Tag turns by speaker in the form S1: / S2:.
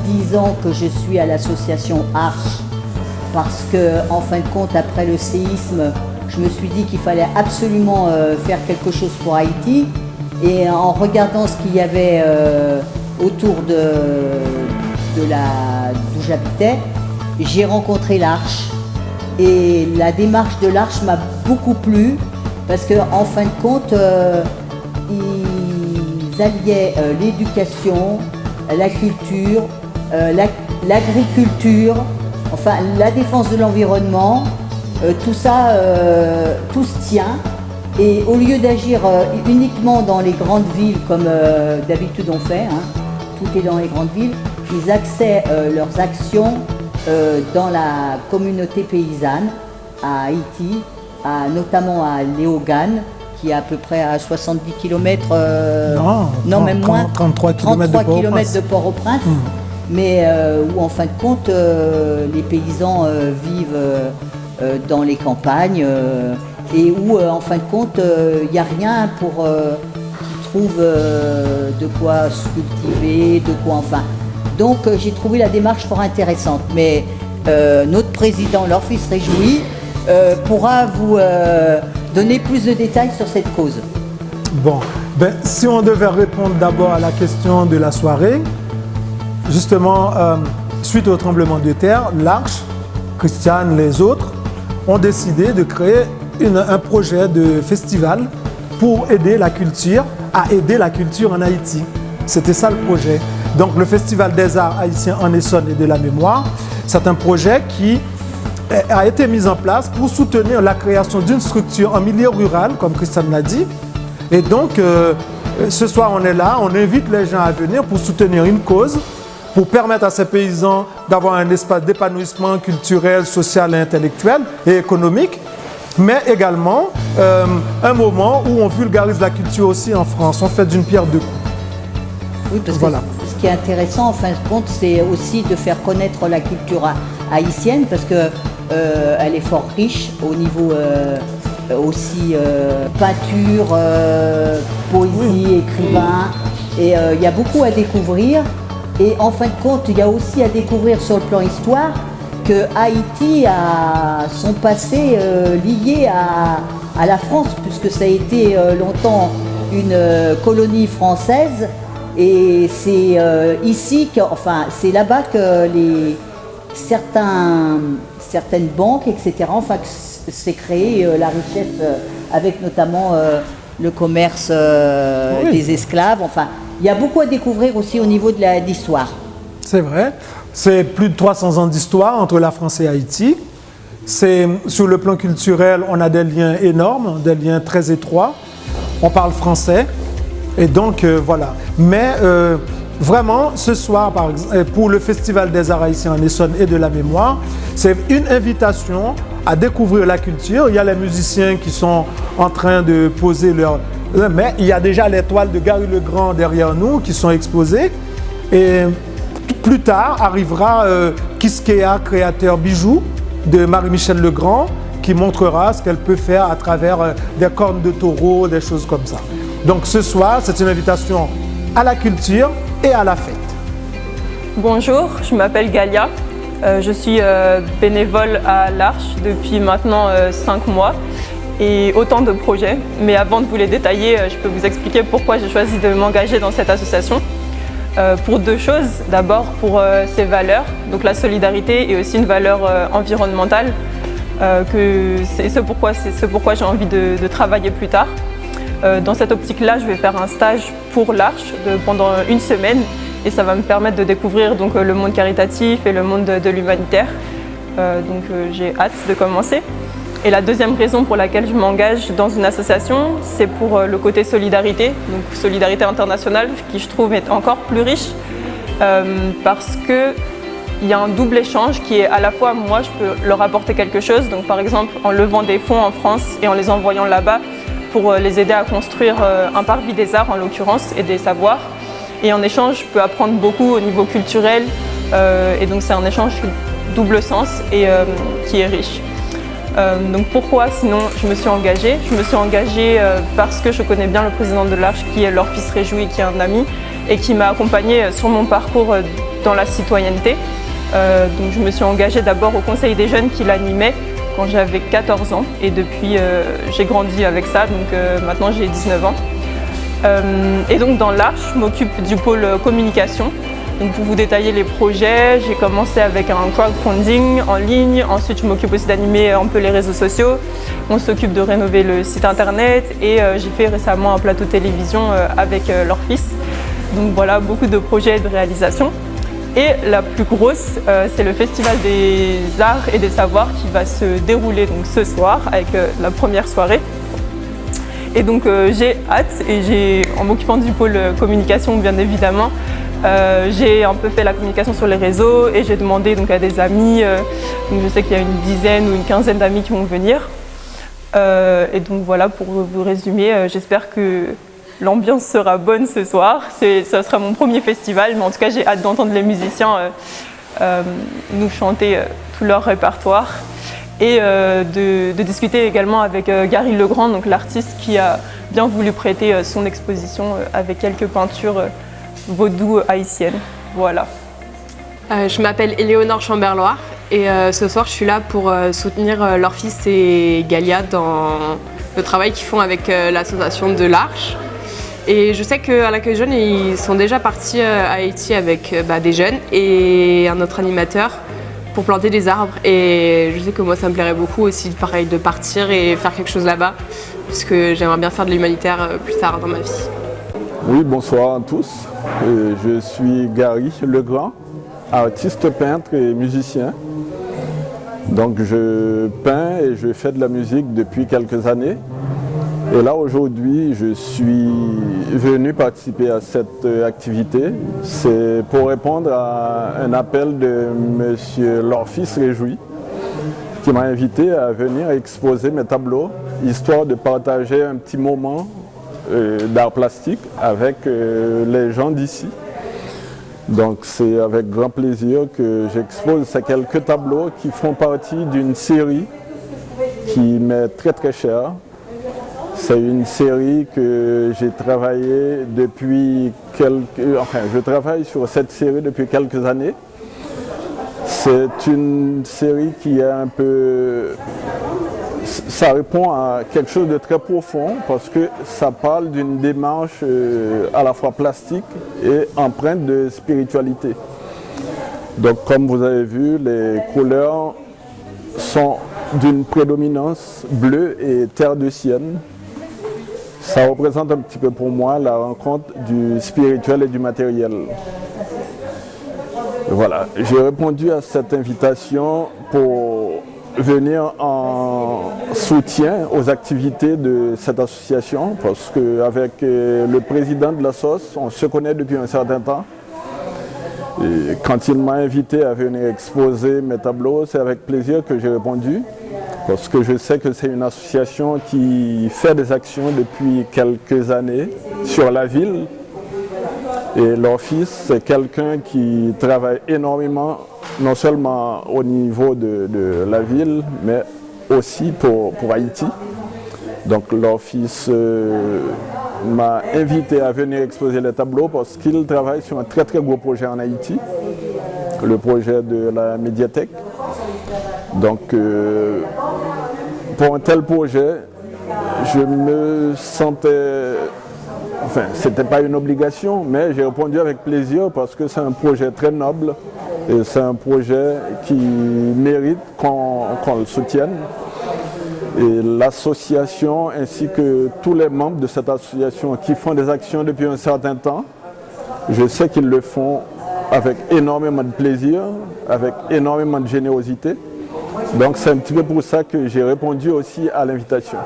S1: 10 ans que je suis à l'association Arche, parce que, en fin de compte, après le séisme, je me suis dit qu'il fallait absolument faire quelque chose pour Haïti. Et en regardant ce qu'il y avait autour d'où j'habitais, j'ai rencontré l'Arche. Et la démarche de l'Arche m'a beaucoup plu, parce qu'en fin de compte, ils alliaient l'éducation, la culture, l'agriculture, enfin la défense de l'environnement, tout ça, tout se tient. Et au lieu d'agir uniquement dans les grandes villes comme d'habitude on fait, tout est dans les grandes villes, ils axaient leurs actions dans la communauté paysanne à Haïti, notamment à Léogane, qui est à peu près à 70 km, non même moins,
S2: 33 km
S1: de Port-au-Prince, mais où en fin de compte les paysans vivent dans les campagnes et où en fin de compte il n'y a rien pour qu'ils trouvent de quoi se cultiver, de quoi enfin. Donc j'ai trouvé la démarche fort intéressante, mais notre président, leur fils Réjoui, pourra vous donner plus de détails sur cette cause.
S2: Bon, si on devait répondre d'abord à la question de la soirée, justement, suite au tremblement de terre, l'Arche, Christiane, les autres, ont décidé de créer un projet de festival pour aider la culture, à aider la culture en Haïti. C'était ça le projet. Donc le Festival des Arts haïtiens en Essonne et de la mémoire, c'est un projet qui a été mis en place pour soutenir la création d'une structure en milieu rural, comme Christiane l'a dit. Et donc, ce soir, on est là, on invite les gens à venir pour soutenir une cause, pour permettre à ces paysans d'avoir un espace d'épanouissement culturel, social et intellectuel et économique, mais également un moment où on vulgarise la culture aussi en France. On fait d'une pierre deux coups.
S1: Oui, parce que ce qui est intéressant, en fin de compte, c'est aussi de faire connaître la culture haïtienne, parce que elle est fort riche au niveau aussi peinture, poésie, écrivain, et il y a beaucoup à découvrir. Et en fin de compte, il y a aussi à découvrir sur le plan histoire que Haïti a son passé lié à la France, puisque ça a été longtemps une colonie française. Et c'est ici, c'est là-bas que certaines banques, etc., s'est créée la richesse avec notamment le commerce des esclaves. Enfin, il y a beaucoup à découvrir aussi au niveau de l'histoire.
S2: C'est vrai. C'est plus de 300 ans d'histoire entre la France et Haïti. Sur le plan culturel, on a des liens énormes, des liens très étroits. On parle français. Et donc, voilà. Mais vraiment, ce soir, par exemple, pour le Festival des Arts haïtiens en Essonne et de la mémoire, c'est une invitation à découvrir la culture. Il y a les musiciens qui sont en train de poser leur... Mais il y a déjà les toiles de Gary Legrand derrière nous qui sont exposées. Et plus tard arrivera Kiskea, créateur bijoux de Marie-Michel Legrand, qui montrera ce qu'elle peut faire à travers des cornes de taureau, des choses comme ça. Donc ce soir, c'est une invitation à la culture et à la fête.
S3: Bonjour, je m'appelle Galia. Je suis bénévole à l'Arche depuis maintenant 5 mois et autant de projets. Mais avant de vous les détailler, je peux vous expliquer pourquoi j'ai choisi de m'engager dans cette association. Pour deux choses. D'abord pour ses valeurs, donc la solidarité et aussi une valeur environnementale. C'est ce pourquoi j'ai envie de travailler plus tard. Dans cette optique-là, je vais faire un stage pour l'Arche pendant une semaine et ça va me permettre de découvrir donc, le monde caritatif et le monde de l'humanitaire. J'ai hâte de commencer. Et la deuxième raison pour laquelle je m'engage dans une association, c'est pour le côté solidarité, donc solidarité internationale, qui je trouve est encore plus riche parce qu'il y a un double échange qui est à la fois, moi, je peux leur apporter quelque chose, donc par exemple en levant des fonds en France et en les envoyant là-bas pour les aider à construire un parvis des arts en l'occurrence et des savoirs. Et en échange, je peux apprendre beaucoup au niveau culturel et donc c'est un échange double sens et qui est riche. Donc pourquoi sinon je me suis engagée? Je me suis engagée parce que je connais bien le président de l'Arche qui est leur fils Réjoui, qui est un ami et qui m'a accompagnée sur mon parcours dans la citoyenneté. Donc je me suis engagée d'abord au Conseil des jeunes qui l'animait quand j'avais 14 ans et depuis j'ai grandi avec ça, donc maintenant j'ai 19 ans. Et donc dans l'Arche, je m'occupe du pôle communication. Donc pour vous détailler les projets, j'ai commencé avec un crowdfunding en ligne, ensuite je m'occupe aussi d'animer un peu les réseaux sociaux, on s'occupe de rénover le site internet et j'ai fait récemment un plateau télévision avec leur fils. Donc voilà, beaucoup de projets et de réalisations. Et la plus grosse, c'est le Festival des Arts et des Savoirs qui va se dérouler donc, ce soir avec la première soirée. Et donc j'ai hâte et en m'occupant du pôle communication bien évidemment, j'ai un peu fait la communication sur les réseaux et j'ai demandé donc, à des amis, donc je sais qu'il y a une dizaine ou une quinzaine d'amis qui vont venir. Et donc voilà, pour vous résumer, j'espère que l'ambiance sera bonne ce soir. Ça sera mon premier festival, mais en tout cas j'ai hâte d'entendre les musiciens nous chanter tout leur répertoire et de discuter également avec Gary Legrand, donc l'artiste qui a bien voulu prêter son exposition avec quelques peintures vaudou haïtiennes. Voilà.
S4: Je m'appelle Éléonore Chamberloire et ce soir je suis là pour soutenir leur fils et Galia dans le travail qu'ils font avec l'association de l'Arche. Et je sais qu'à l'accueil jeune, ils sont déjà partis à Haïti avec des jeunes et un autre animateur pour planter des arbres. Et je sais que moi, ça me plairait beaucoup aussi pareil, de partir et faire quelque chose là-bas, puisque j'aimerais bien faire de l'humanitaire plus tard dans ma vie.
S5: Oui, bonsoir à tous. Je suis Gary Legrand, artiste peintre et musicien. Donc je peins et je fais de la musique depuis quelques années. Et là aujourd'hui, je suis venu participer à cette activité. C'est pour répondre à un appel de M. Lorfis Réjoui, qui m'a invité à venir exposer mes tableaux, histoire de partager un petit moment d'art plastique avec les gens d'ici. Donc c'est avec grand plaisir que j'expose ces quelques tableaux qui font partie d'une série qui m'est très très chère. C'est une série que j'ai travaillé depuis je travaille sur cette série depuis quelques années. C'est une série qui est un peu... Ça répond à quelque chose de très profond parce que ça parle d'une démarche à la fois plastique et empreinte de spiritualité. Donc comme vous avez vu, les couleurs sont d'une prédominance bleue et terre de sienne. Ça représente un petit peu pour moi la rencontre du spirituel et du matériel. Voilà, j'ai répondu à cette invitation pour venir en soutien aux activités de cette association parce qu'avec le président de la SOS, on se connaît depuis un certain temps. Et quand il m'a invité à venir exposer mes tableaux, c'est avec plaisir que j'ai répondu. Parce que je sais que c'est une association qui fait des actions depuis quelques années sur la ville. Et leur fils, c'est quelqu'un qui travaille énormément, non seulement au niveau de la ville, mais aussi pour Haïti. Donc leur fils m'a invité à venir exposer les tableaux parce qu'il travaille sur un très très gros projet en Haïti, le projet de la médiathèque. Donc pour un tel projet, je me sentais, c'était pas une obligation, mais j'ai répondu avec plaisir parce que c'est un projet très noble et c'est un projet qui mérite qu'on le soutienne. Et l'association ainsi que tous les membres de cette association qui font des actions depuis un certain temps, je sais qu'ils le font avec énormément de plaisir, avec énormément de générosité. Donc c'est un petit peu pour ça que j'ai répondu aussi à l'invitation.